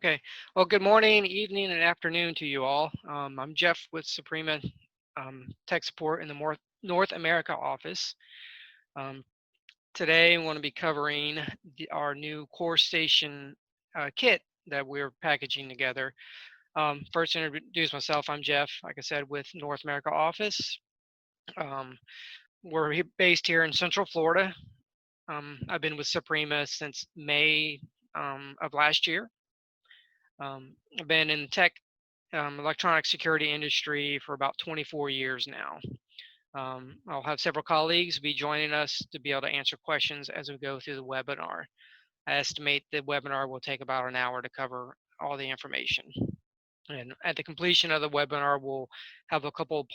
Okay. Well, good morning, evening, and afternoon to you all. I'm Jeff with Suprema Tech Support in the North America office. Um, Today, I want to be covering our new CoreStation kit that we're packaging together. First, to introduce myself, I'm Jeff, like I said, with North America office. We're based here in Central Florida. I've been with Suprema since May of last year. I've been in the tech electronic security industry for about 24 years now. I'll have several colleagues be joining us to be able to answer questions as we go through the webinar. I estimate the webinar will take about an hour to cover all the information. And at the completion of the webinar, we'll have a couple of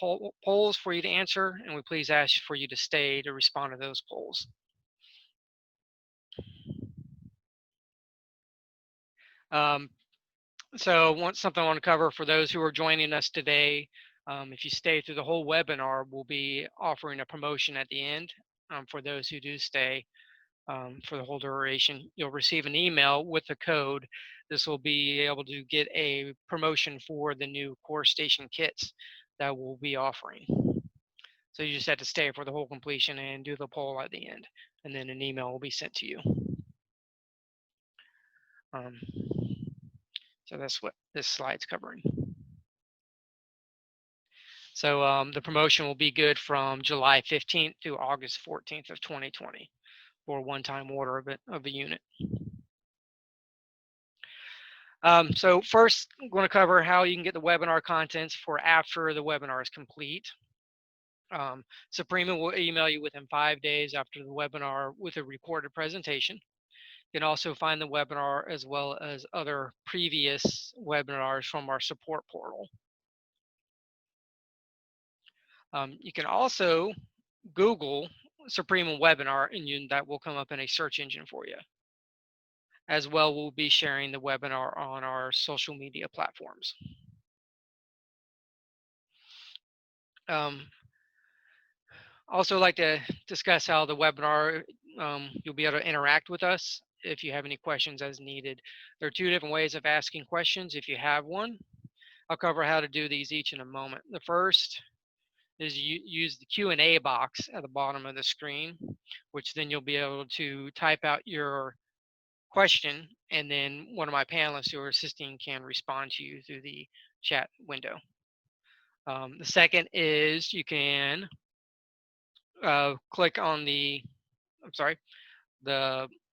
polls for you to answer, and we please ask for you to stay to respond to those polls. So something I want to cover for those who are joining us today. If you stay through the whole webinar, we'll be offering a promotion at the end for those who do stay for the whole duration. You'll receive an email with the code. This will be able to get a promotion for the new CoreStation kits that we'll be offering. So you just have to stay for the whole completion and do the poll at the end, and then an email will be sent to you. So that's what this slide's covering. So the promotion will be good from July 15th through August 14th of 2020 for a one-time order of a unit. So first, I'm going to cover how you can get the webinar contents for after the webinar is complete. Suprema will email you within 5 days after the webinar with a recorded presentation. You can also find the webinar as well as other previous webinars from our support portal. You can also Google Suprema webinar and that will come up in a search engine for you. As well, we'll be sharing the webinar on our social media platforms. Also like to discuss how the webinar, you'll be able to interact with us if you have any questions as needed. There are two different ways of asking questions if you have one. I'll cover how to do these each in a moment. The first is you use the Q&A box at the bottom of the screen, which then you'll be able to type out your question, and then one of my panelists who are assisting can respond to you through the chat window. The second is you can click on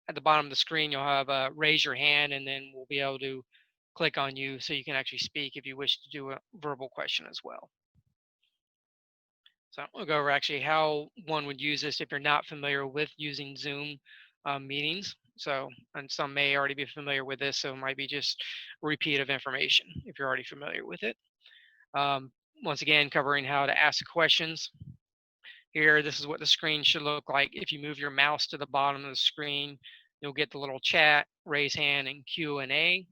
at the bottom of the screen, you'll have raise your hand, and then we'll be able to click on you so you can actually speak if you wish to do a verbal question as well. So we'll go over actually how one would use this if you're not familiar with using Zoom meetings. And some may already be familiar with this, so it might be just a repeat of information if you're already familiar with it. Once again, covering how to ask questions. Here, this is what the screen should look like. If you move your mouse to the bottom of the screen, you'll get the little chat, raise hand, and Q&A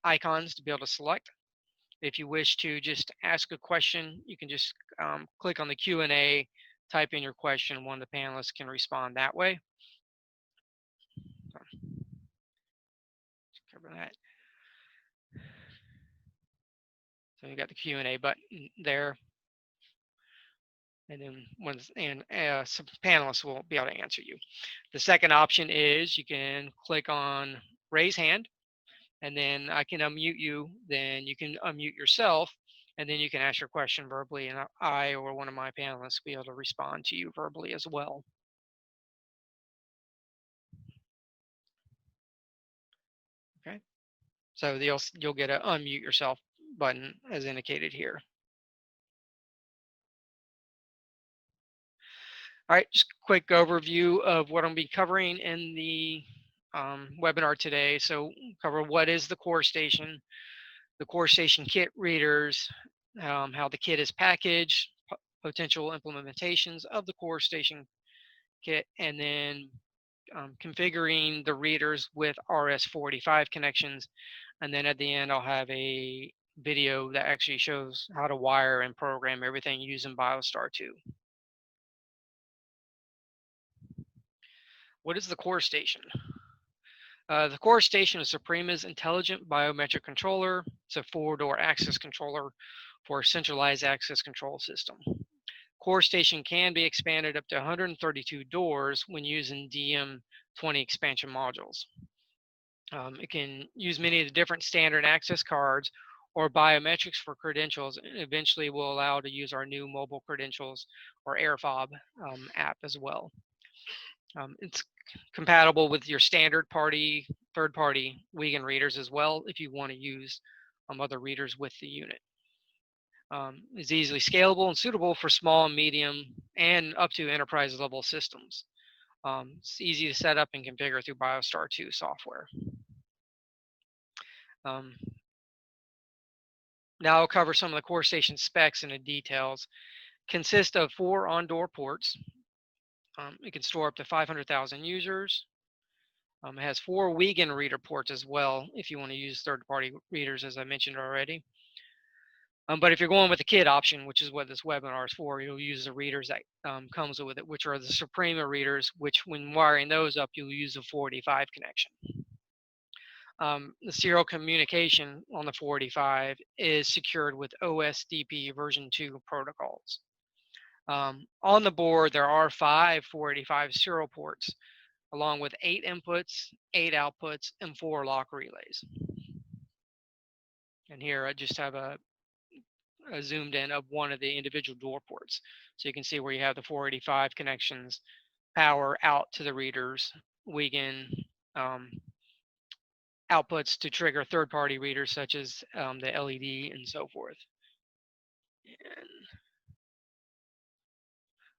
icons to be able to select. If you wish to just ask a question, you can just click on the Q&A, type in your question, one of the panelists can respond that way. Let's cover that. So you got the Q&A button there. And then some panelists will be able to answer you. The second option is you can click on raise hand, and then I can unmute you. Then you can unmute yourself, and then you can ask your question verbally, and I or one of my panelists will be able to respond to you verbally as well. Okay, so you'll get an unmute yourself button as indicated here. All right, just a quick overview of what I'm going to be covering in the webinar today. So cover what is the CoreStation, the CoreStation Kit readers, how the kit is packaged, potential implementations of the CoreStation Kit, and then configuring the readers with RS-485 connections. And then at the end, I'll have a video that actually shows how to wire and program everything using Biostar 2. What is the CoreStation? The CoreStation is Suprema's intelligent biometric controller. It's a 4-door access controller for a centralized access control system. CoreStation can be expanded up to 132 doors when using DM20 expansion modules. It can use many of the different standard access cards or biometrics for credentials, and eventually will allow to use our new mobile credentials or AirFob app as well. It's compatible with your standard party, third-party Wiegand readers as well if you want to use other readers with the unit. It's easily scalable and suitable for small, medium, and up to enterprise level systems. It's easy to set up and configure through Biostar 2 software. Now I'll cover some of the CoreStation specs and the details. Consist of 4 on-door ports. It can store up to 500,000 users. It has 4 Wiegand reader ports as well if you want to use third-party readers, as I mentioned already. But if you're going with the kit option, which is what this webinar is for, you'll use the readers that comes with it, which are the Suprema readers, which when wiring those up, you'll use a 485 connection. The serial communication on the 485 is secured with OSDP version 2 protocols. On the board, there are 5 485 serial ports, along with 8 inputs, 8 outputs, and 4 lock relays. And here I just have a zoomed in of one of the individual door ports. So you can see where you have the 485 connections, power out to the readers, Wiegand outputs to trigger third-party readers such as the LED and so forth. And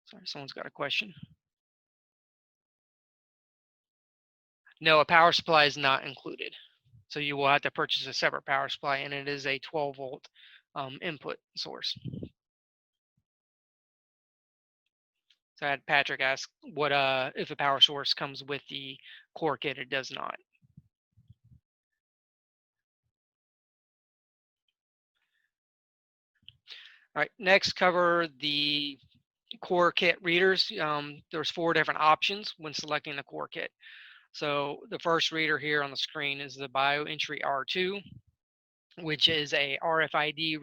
sorry, someone's got a question. No, a power supply is not included. So you will have to purchase a separate power supply, and it is a 12-volt input source. So I had Patrick ask what if a power source comes with the core kit. It does not. All right, next cover the core kit readers. There's 4 different options when selecting the core kit. So the first reader here on the screen is the BioEntry R2, which is a RFID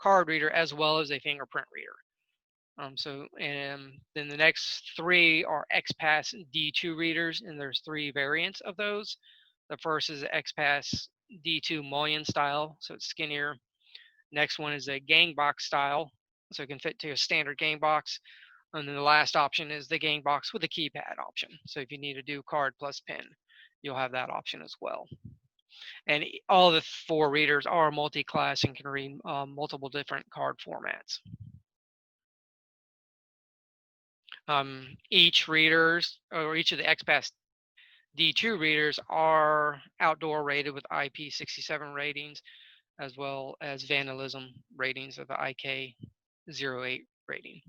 card reader as well as a fingerprint reader. And then the next 3 are XPass D2 readers, and there's 3 variants of those. The first is the XPass D2 mullion style, so it's skinnier. Next one is a gang box style, so it can fit to a standard gang box. And then the last option is the gang box with a keypad option. So if you need to do card plus pin, you'll have that option as well. And all the 4 readers are multi-class and can read multiple different card formats. Each readers, or each of the XPass D2 readers, are outdoor rated with IP67 ratings, as well as vandalism ratings of the IK08 rating.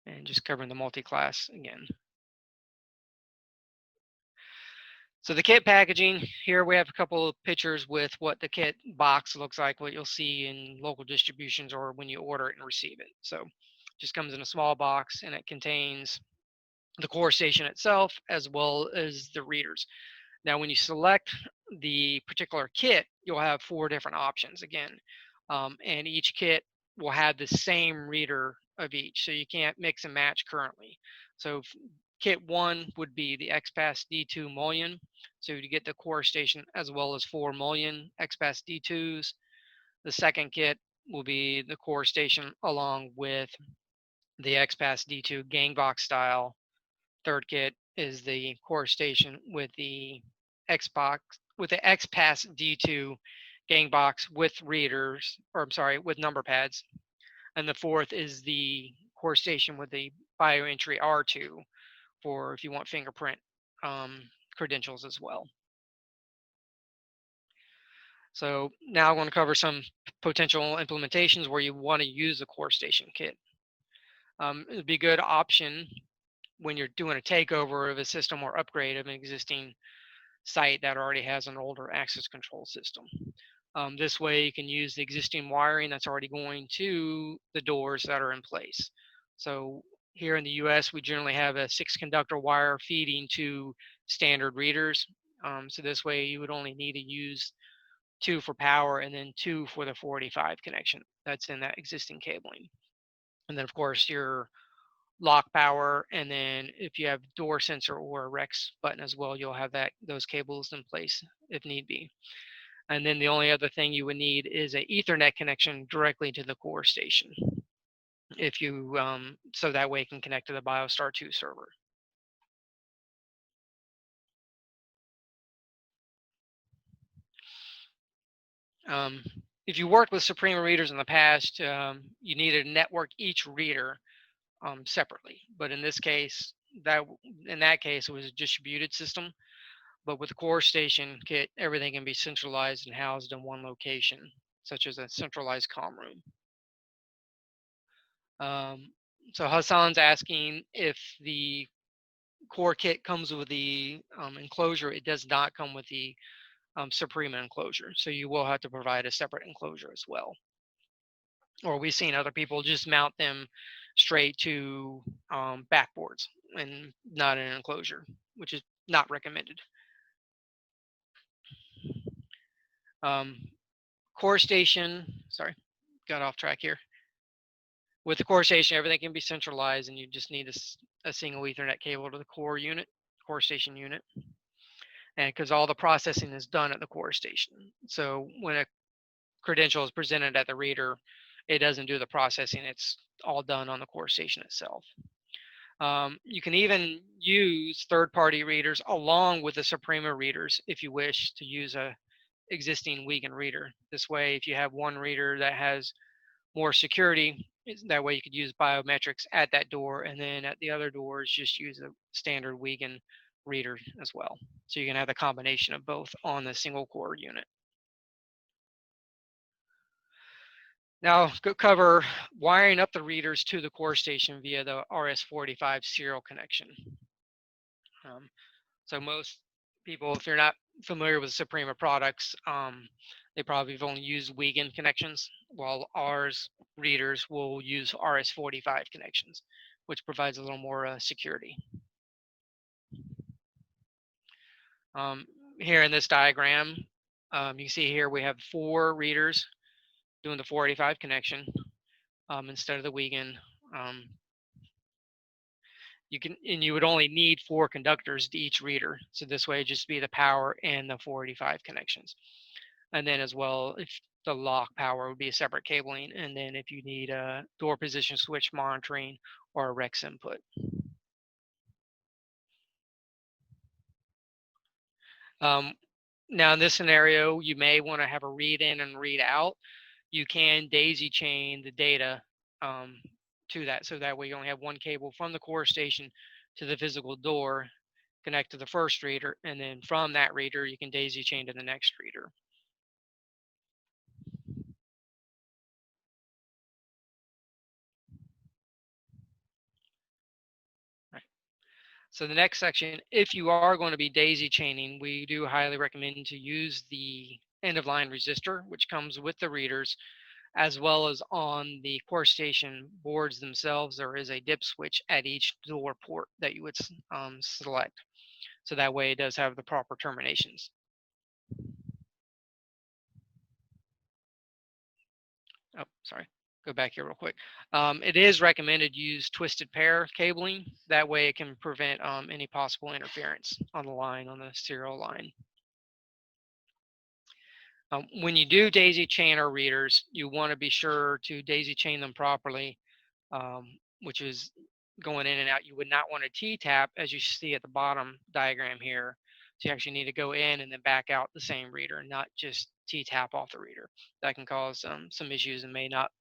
And just covering the multi-class again. So the kit packaging, here we have a couple of pictures with what the kit box looks like, what you'll see in local distributions or when you order it and receive it. So it just comes in a small box, and it contains the CoreStation itself as well as the readers. Now, when you select the particular kit, you'll have 4 different options again, and each kit will have the same reader of each, so you can't mix and match currently. So kit 1 would be the XPass D2 mullion, so you get the CoreStation as well as 4 mullion XPass D2s. The second kit will be the CoreStation along with the XPass D2 gang box style. Third kit is the CoreStation with the XPass D2 gang box with readers, or I'm sorry, with number pads. And the fourth is the CoreStation with the BioEntry R2 for if you want fingerprint credentials as well. So now I'm going to cover some potential implementations where you want to use the CoreStation kit. It would be a good option when you're doing a takeover of a system or upgrade of an existing site that already has an older access control system. This way you can use the existing wiring that's already going to the doors that are in place. So here in the US, we generally have a 6 conductor wire feeding to standard readers. So this way you would only need to use 2 for power and then 2 for the 485 connection that's in that existing cabling. And then of course your lock power, and then if you have door sensor or a REX button as well, you'll have those cables in place if need be. And then the only other thing you would need is a Ethernet connection directly to the CoreStation, if you so that way it can connect to the Biostar 2 server. If you worked with Suprema readers in the past, you needed to network each reader separately. But in this case, in that case, it was a distributed system. But with the CoreStation Kit, everything can be centralized and housed in one location, such as a centralized comm room. So Hassan's asking if the Core Kit comes with the enclosure. It does not come with the Suprema enclosure, so you will have to provide a separate enclosure as well. Or we've seen other people just mount them straight to backboards and not an enclosure, which is not recommended. CoreStation, sorry, got off track here. With the CoreStation, everything can be centralized, and you just need a single Ethernet cable to the core unit, CoreStation unit, and because all the processing is done at the CoreStation. So when a credential is presented at the reader, it doesn't do the processing. It's all done on the CoreStation itself. You can even use third-party readers along with the Suprema readers if you wish to use a existing Wiegand reader. This way, if you have one reader that has more security, that way you could use biometrics at that door, and then at the other doors just use a standard Wiegand reader as well. So you can have the combination of both on the single core unit. Now go cover wiring up the readers to the CoreStation via the RS-485 serial connection. So most people, if you're not familiar with Suprema products, they probably have only used Wiegand connections, while ours readers will use RS-485 connections, which provides a little more security. Here in this diagram, you can see here we have 4 readers doing the 485 connection instead of the Wiegand. You would only need 4 conductors to each reader. So this way, it'd just be the power and the 485 connections. And then as well, if the lock power would be a separate cabling. And then if you need a door position switch monitoring or a REX input. Now in this scenario, you may want to have a read in and read out. You can daisy chain the data to that, so that way you only have one cable from the CoreStation to the physical door, connect to the first reader, and then from that reader you can daisy chain to the next reader. Right. So the next section, if you are going to be daisy chaining, we do highly recommend to use the end of line resistor, which comes with the readers, as well as on the CoreStation boards themselves. There is a dip switch at each door port that you would select. So that way it does have the proper terminations. Oh, sorry. Go back here real quick. It is recommended use twisted pair cabling. That way it can prevent any possible interference on the line, on the serial line. When you do daisy chain our readers, you want to be sure to daisy chain them properly, which is going in and out. You would not want to T-tap, as you see at the bottom diagram here. So you actually need to go in and then back out the same reader, not just T-tap off the reader. That can cause some issues and may not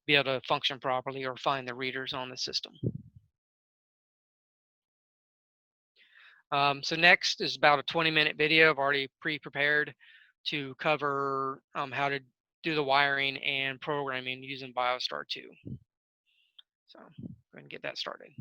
be able to function properly or find the readers on the system. So next is about a 20-minute video I've already pre-prepared to cover how to do the wiring and programming using Biostar 2. So go ahead and get that started.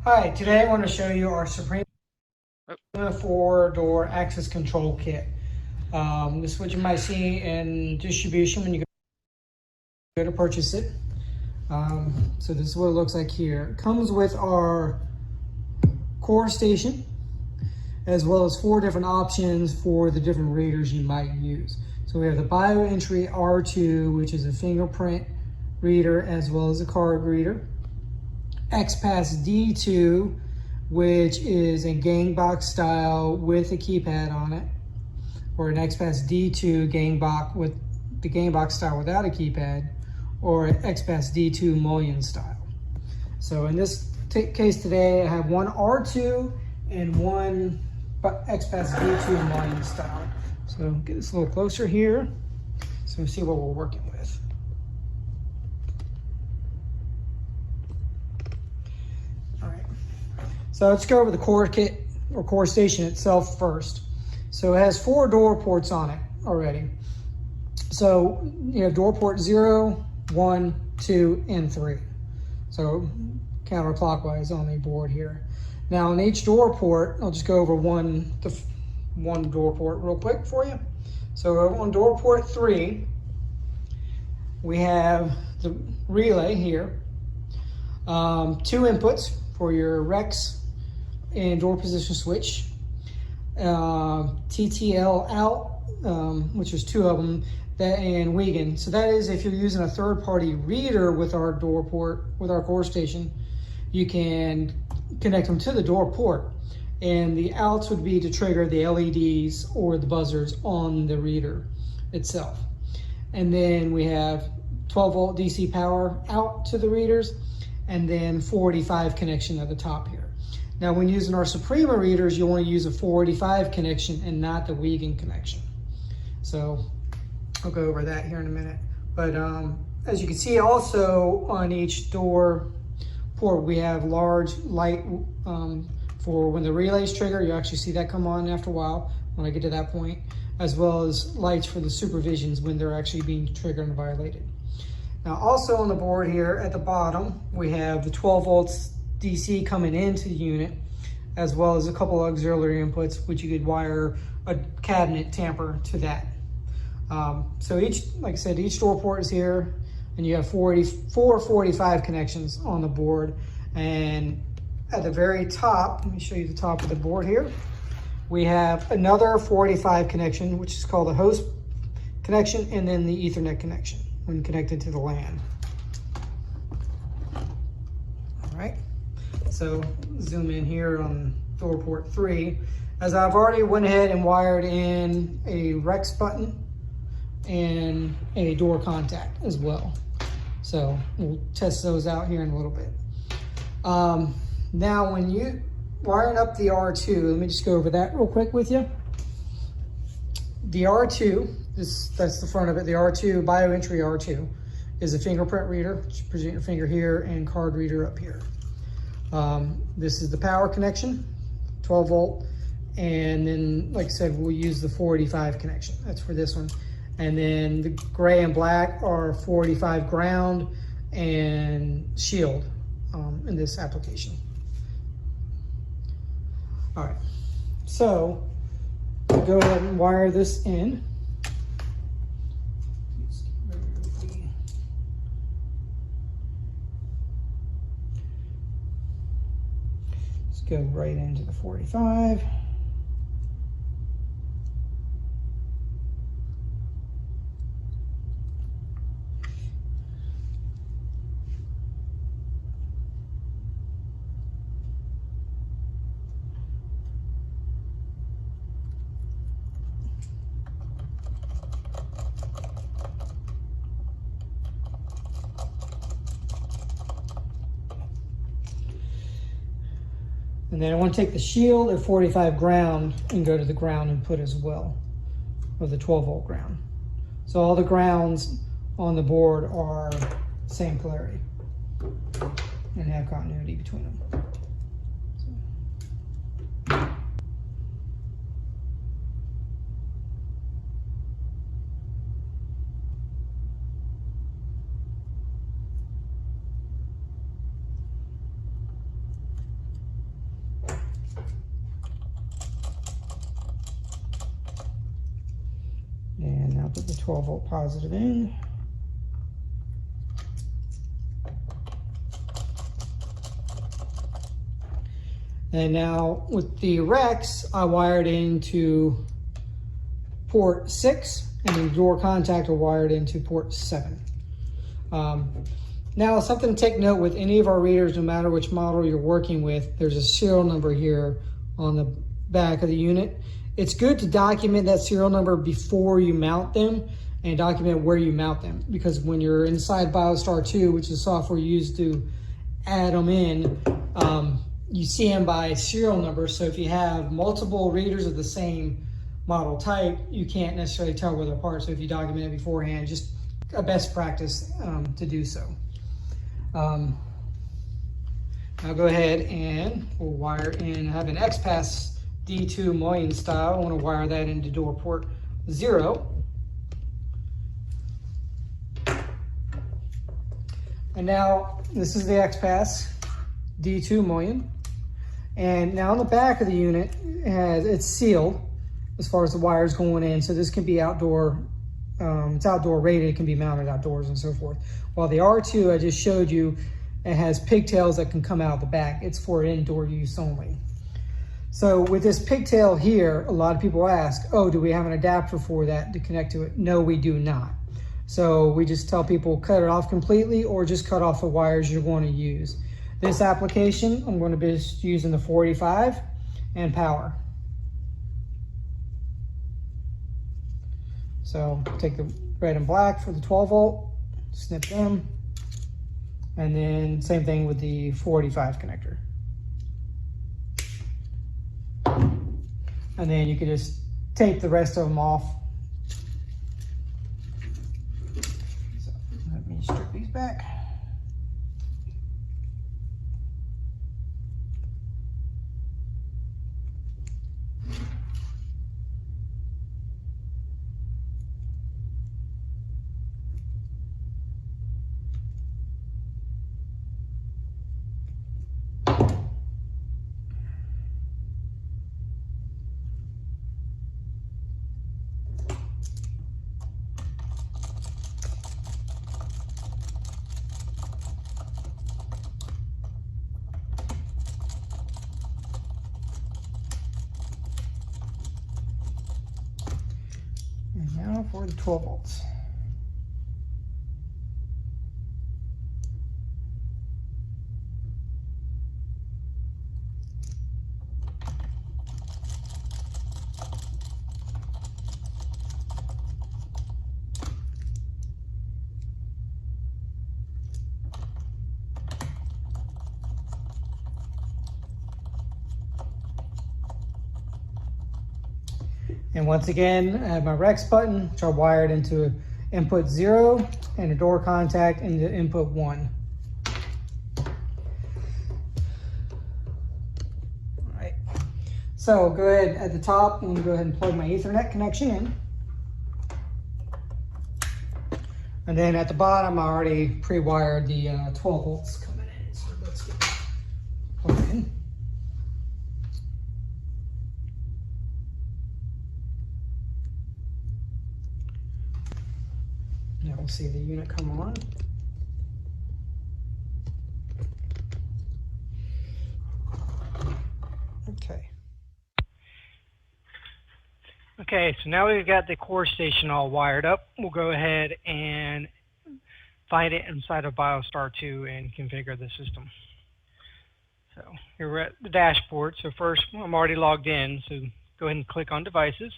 Hi, today I want to show you our Suprema Oh, 4-door access control kit. This is what you might see in distribution when you go to purchase it. So this is what it looks like here. It comes with our CoreStation, as well as 4 different options for the different readers you might use. So we have the BioEntry R2, which is a fingerprint reader as well as a card reader. XPass D2, which is a gang box style with a keypad on it, or an XPass D2 gang box with the gang box style without a keypad, or an XPass D2 mullion style. So in this case today, I have one R2 and one XPass D2 mullion style. So get this a little closer here so we see what we're working with. All right. So let's go over the core kit or CoreStation itself first. So it has 4 door ports on it already. So you have door port 0, 1, 2, and 3. So counterclockwise on the board here. Now on each door port, I'll just go over one door port real quick for you. So on door port 3, we have the relay here. 2 inputs for your Rex and door position switch. TTL out, which is 2 of them, and Wiegand. So that is if you're using a third-party reader with our door port, with our CoreStation, you can connect them to the door port. And the outs would be to trigger the LEDs or the buzzers on the reader itself. And then we have 12-volt DC power out to the readers, and then 485 connection at the top here. Now when using our Suprema readers, you'll want to use a 485 connection and not the Wiegand connection. So I'll go over that here in a minute. But as you can see also on each door port, we have large light for when the relays trigger. You actually see that come on after a while when I get to that point, as well as lights for the supervisions when they're actually being triggered and violated. Now also on the board here at the bottom, we have the 12 volts DC coming into the unit, as well as a couple of auxiliary inputs, which you could wire a cabinet tamper to that. So each, like I said, each door port is here, and you have 45 connections on the board. And at the very top, let me show you the top of the board here, we have another 45 connection, which is called the host connection, and then the Ethernet connection when connected to the LAN. All right. So zoom in here on door port 3. As I've already went ahead and wired in a Rex button and a door contact as well. So we'll test those out here in a little bit. Now when you wiring up the R2, let me just go over that real quick with you. The R2, that's the front of it, the R2, BioEntry R2, is a fingerprint reader. Just present your finger here and card reader up here. This is the power connection, 12 volt, and then like I said, we'll use the 485 connection. That's for this one. And then the gray and black are 485 ground and shield in this application. All right, so go ahead and wire this in. Let's go right into the 45. And then I want to take the shield at 45 ground and go to the ground input as well, or the 12 volt ground. So all the grounds on the board are same polarity and have continuity between them. put the 12-volt positive in. And now with the Rex, I wired into port 6, and the door contact are wired into port 7. Now, something to take note with any of our readers, no matter which model you're working with, there's a serial number here on the back of the unit. It's good to document that serial number before you mount them and document where you mount them, because when you're inside Biostar 2, which is software used to add them in, you see them by serial number. So if you have multiple readers of the same model type, you can't necessarily tell where they're apart. So if you document it beforehand, just a best practice to do so. I'll go ahead and we'll wire in. I have an X-Pass D2 mullion style. I want to wire that into door port 0. And now this is the X-Pass D2 mullion. And now on the back of the unit, it's sealed as far as the wires going in. So this can be outdoor. It's outdoor rated, it can be mounted outdoors and so forth. While the R2 I just showed you, it has pigtails that can come out the back. It's for indoor use only. So with this pigtail here, a lot of people ask, oh, do we have an adapter for that to connect to it? No, we do not. So we just tell people cut it off completely or just cut off the wires you're going to use. This application, I'm going to be using the 485 and power. So take the red and black for the 12 volt, snip them, and then same thing with the 485 connector. And then you can just tape the rest of them off. So let me strip these back. And now for the 12 volts. And once again, I have my Rex button, which I wired into input 0 and a door contact into input 1. All right. So go ahead at the top, I'm going to go ahead and plug my Ethernet connection in. And then at the bottom, I already pre-wired the 12 volts coming in. So let's get that plugged in. Now we'll see the unit come on. Okay. Okay, so now we've got the CoreStation all wired up. We'll go ahead and find it inside of Biostar 2 and configure the system. So here we're at the dashboard. So first, I'm already logged in, so go ahead and click on Devices.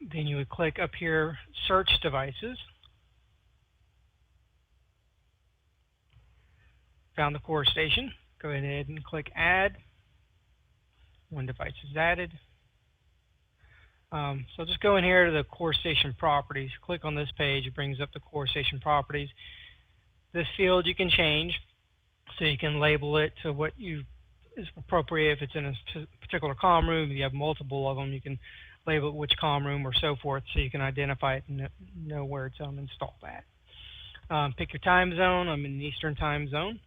Then you would click up here, Search Devices. Found the CoreStation. Go ahead and click Add. One device is added. So just go in here to the CoreStation Properties. Click on this page. It brings up the CoreStation Properties. This field you can change, so you can label it to what is appropriate. If it's in a particular comm room, if you have multiple of them, you can label it which comm room or so forth, so you can identify it and know where to install that. Pick your time zone. I'm in the Eastern time zone.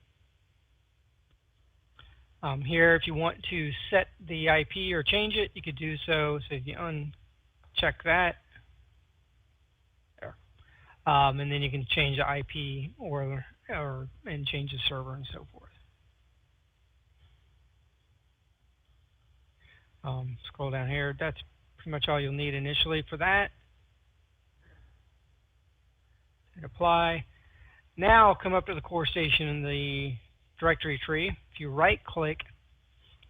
Here, if you want to set the IP or change it, you could do so. So if you uncheck that, And then you can change the IP and change the server and so forth. Scroll down here. That's pretty much all you'll need initially for that. Hit apply. Now come up to the CoreStation in the directory tree. If you right click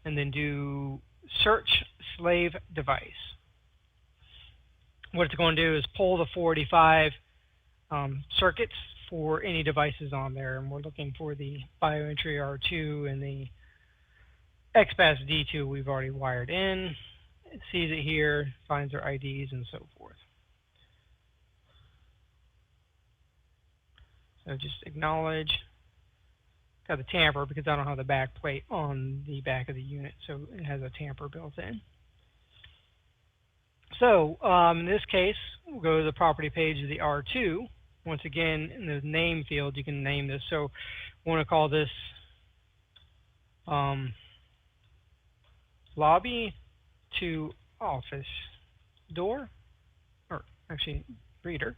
and then do search slave device, what it's going to do is pull the 485 circuits for any devices on there, and we're looking for the BioEntry R2 and the XPath D2 we've already wired in. It sees it here, finds their IDs and so forth. So just acknowledge. Got the tamper because I don't have the back plate on the back of the unit, so it has a tamper built in. So in this case, we'll go to the property page of the R2. Once again, in the name field, you can name this. So we want to call this lobby to office door, or actually reader.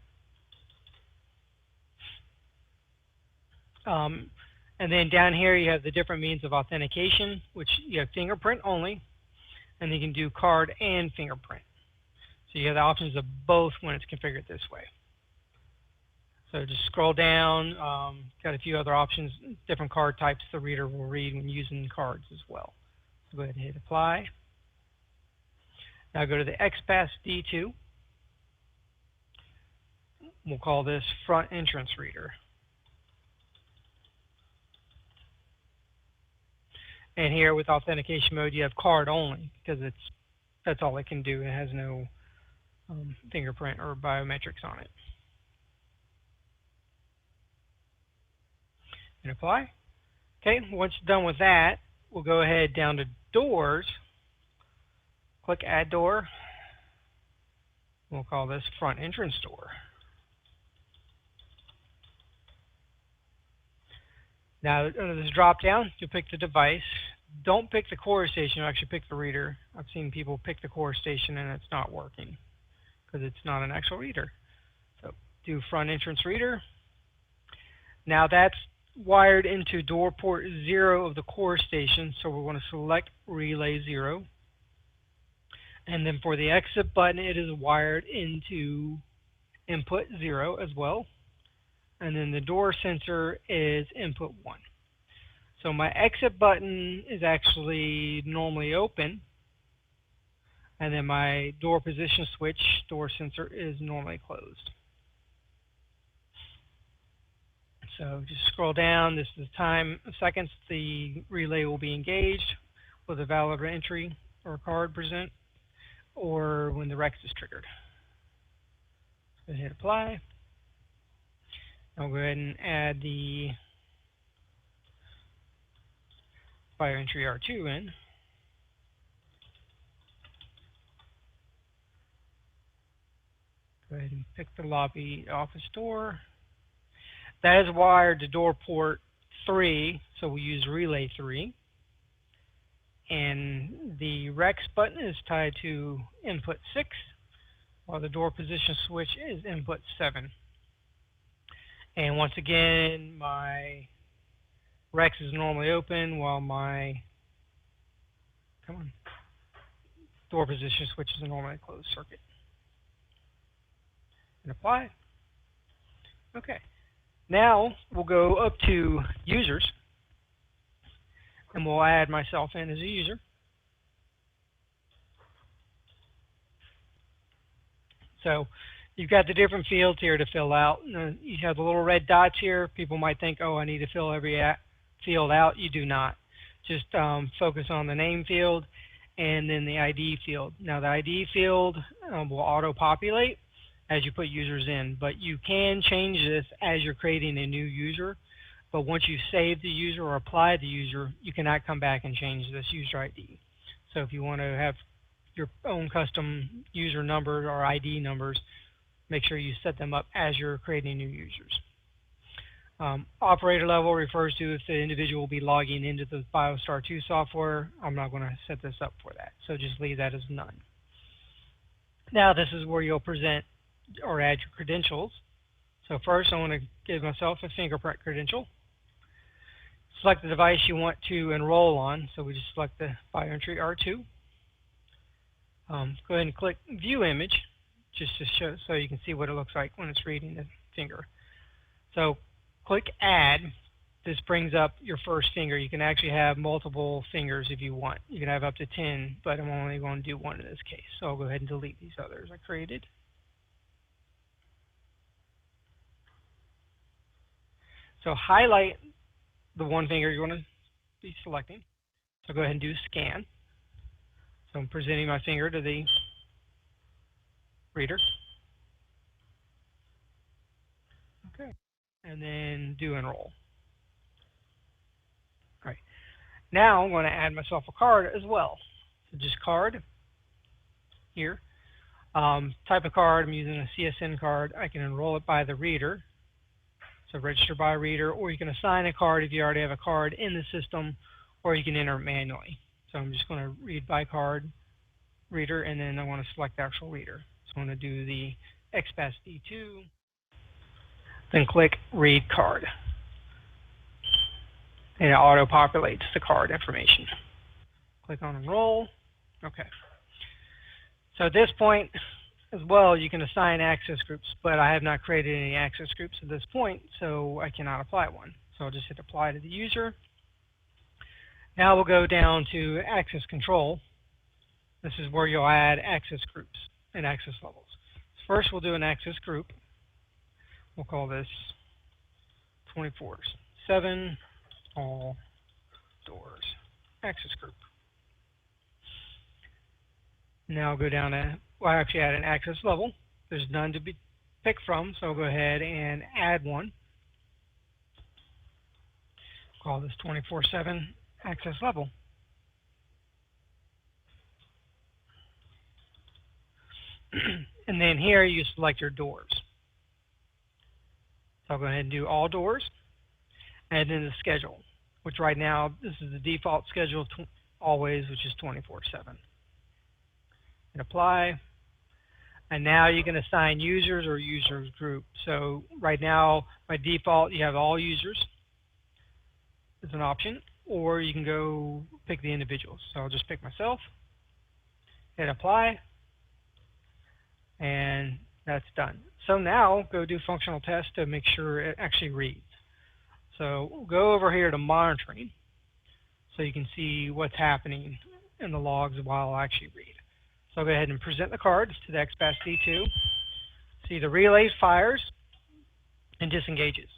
And then down here you have the different means of authentication, which you have fingerprint only, and you can do card and fingerprint. So you have the options of both when it's configured this way. So just scroll down, got a few other options, different card types the reader will read when using cards as well. So go ahead and hit apply. Now go to the XPath D2. We'll call this front entrance reader. And here with authentication mode, you have card only because that's all it can do. It has no fingerprint or biometrics on it. And apply. Okay, once you're done with that, we'll go ahead down to doors. Click add door. We'll call this front entrance door. Now, under this drop down, you'll pick the device. Don't pick the CoreStation, you'll actually pick the reader. I've seen people pick the CoreStation and it's not working because it's not an actual reader. So do front entrance reader. Now that's wired into door port 0 of the CoreStation, so we want to select relay 0. And then for the exit button, it is wired into input 0 as well. And then the door sensor is input 1. So my exit button is actually normally open, and then my door position switch door sensor is normally closed. So just scroll down. This is the time seconds the relay will be engaged with a valid entry or card present, or when the REX is triggered. So hit apply. I'll go ahead and add the BioEntry R2 in. Go ahead and pick the lobby office door. That is wired to door port 3, so we use relay 3. And the REX button is tied to input 6, while the door position switch is input 7. And once again, my REX is normally open while my door position switch is a normally closed circuit. And apply. Okay. Now we'll go up to users, and we'll add myself in as a user. So you've got the different fields here to fill out. You have the little red dots here. People might think, oh, I need to fill every field out. You do not. Just focus on the name field and then the ID field. Now the ID field will auto-populate as you put users in, but you can change this as you're creating a new user. But once you save the user or apply the user, you cannot come back and change this user ID. So if you want to have your own custom user number or ID numbers, make sure you set them up as you're creating new users. Operator level refers to if the individual will be logging into the Biostar 2 software. I'm not going to set this up for that, so just leave that as none. Now this is where you'll present or add your credentials. So first I want to give myself a fingerprint credential. Select the device you want to enroll on. So we just select the bioentry R2. Go ahead and click View Image, just to show so you can see what it looks like when it's reading the finger. So click Add. This brings up your first finger. You can actually have multiple fingers if you want. You can have up to 10, but I'm only going to do one in this case. So I'll go ahead and delete these others I created. So highlight the one finger you want to be selecting. So go ahead and do Scan. So I'm presenting my finger to the reader. Okay. And then do Enroll. All right. Now I'm going to add myself a card as well. So just card here. Type of card, I'm using a CSN card. I can enroll it by the reader. So register by reader, or you can assign a card if you already have a card in the system, or you can enter it manually. So I'm just going to read by card reader, and then I want to select the actual reader. So I'm going to do the XPath D2, then click Read Card. And it auto-populates the card information. Click on Enroll. Okay. So at this point as well, you can assign access groups, but I have not created any access groups at this point, so I cannot apply one. So I'll just hit Apply to the user. Now we'll go down to Access Control. This is where you'll add access groups and access levels. First, we'll do an access group. We'll call this 24/7 All Doors Access Group. Now I'll go down to, well, I actually add an access level. There's none to be picked from, so I'll go ahead and add one. Call this 24/7 access level. And then here you select your doors. So I'll go ahead and do all doors, and then the schedule, which right now this is the default schedule always, which is 24/7. And apply. And now you can assign users or users group. So right now by default you have all users as an option, or you can go pick the individuals. So I'll just pick myself, hit apply, and that's done. So now go do functional test to make sure it actually reads. So we'll go over here to monitoring so you can see what's happening in the logs while I actually read. So I'll go ahead and present the cards to the XPath D2. See the relay fires and disengages.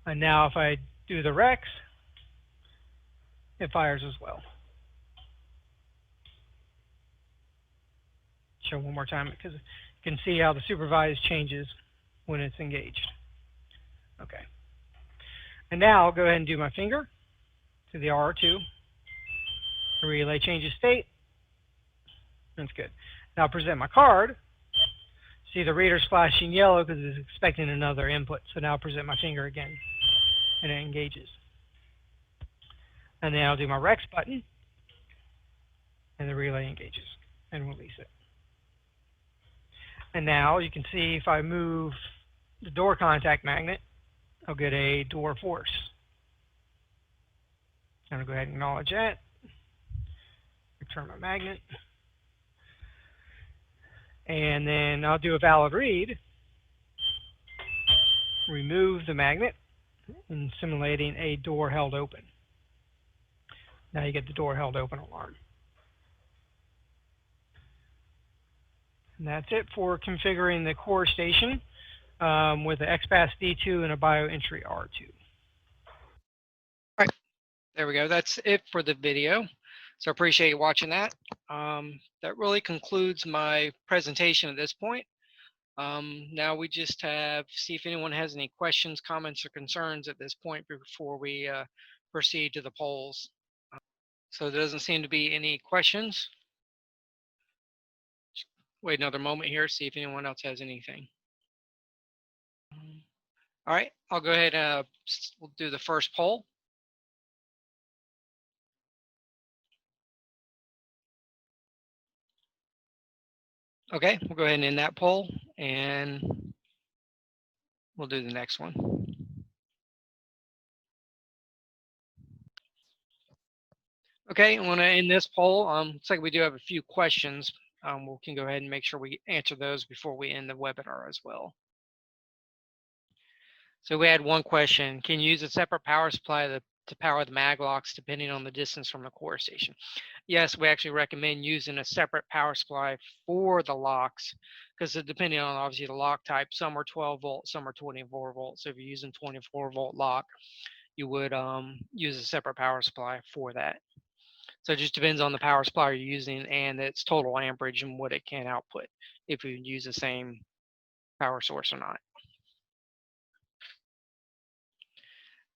And now if I do the Rex, it fires as well. Show one more time because you can see how the supervised changes when it's engaged. Okay. And now I'll go ahead and do my finger to the R2. The relay changes state. That's good. Now I'll present my card. See the reader's flashing yellow because it's expecting another input. So now I'll present my finger again and it engages. And then I'll do my Rex button and the relay engages and release it. And now you can see if I move the door contact magnet, I'll get a door force. I'm going to go ahead and acknowledge that. Return my magnet. And then I'll do a valid read. Remove the magnet and simulating a door held open. Now you get the door held open alarm. And that's it for configuring the CoreStation with the XPath D2 and a BioEntry R2. All right, there we go. That's it for the video. So I appreciate you watching that. That really concludes my presentation at this point. Now we just see if anyone has any questions, comments, or concerns at this point before we proceed to the polls. So there doesn't seem to be any questions. Wait another moment here, see if anyone else has anything. All right, I'll go ahead and we'll do the first poll. Okay, we'll go ahead and end that poll and We'll do the next one. Okay, I want to end this poll. Looks like we do have a few questions. We can go ahead and make sure we answer those before we end the webinar as well. So we had one question: can you use a separate power supply to power the mag locks depending on the distance from the CoreStation? Yes, we actually recommend using a separate power supply for the locks, because depending on obviously the lock type, some are 12 volt, some are 24 volt. So if you're using 24 volt lock, you would use a separate power supply for that. So it just depends on the power supply you're using and its total amperage and what it can output, if you use the same power source or not.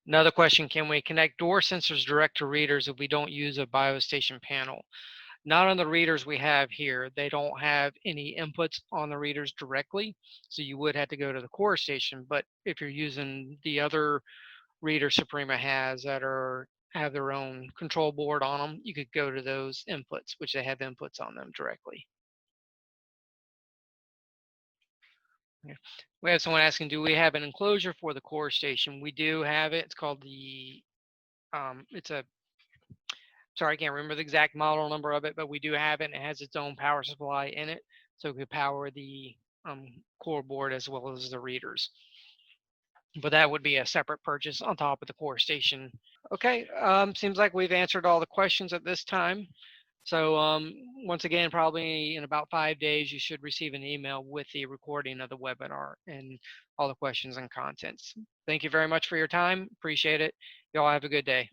Another question: can we connect door sensors direct to readers if we don't use a Biostation panel? Not on the readers we have here. They don't have any inputs on the readers directly, so you would have to go to the CoreStation. But if you're using the other reader Suprema has that have their own control board on them, you could go to those inputs, which they have inputs on them directly. Yeah. We have someone asking, do we have an enclosure for the CoreStation? We do have it. It's called the, sorry, I can't remember the exact model number of it, but we do have it, and it has its own power supply in it. So it could power the core board as well as the readers. But that would be a separate purchase on top of the CoreStation. Okay, seems like we've answered all the questions at this time. So once again, probably in about 5 days, you should receive an email with the recording of the webinar and all the questions and contents. Thank you very much for your time. Appreciate it. Y'all have a good day.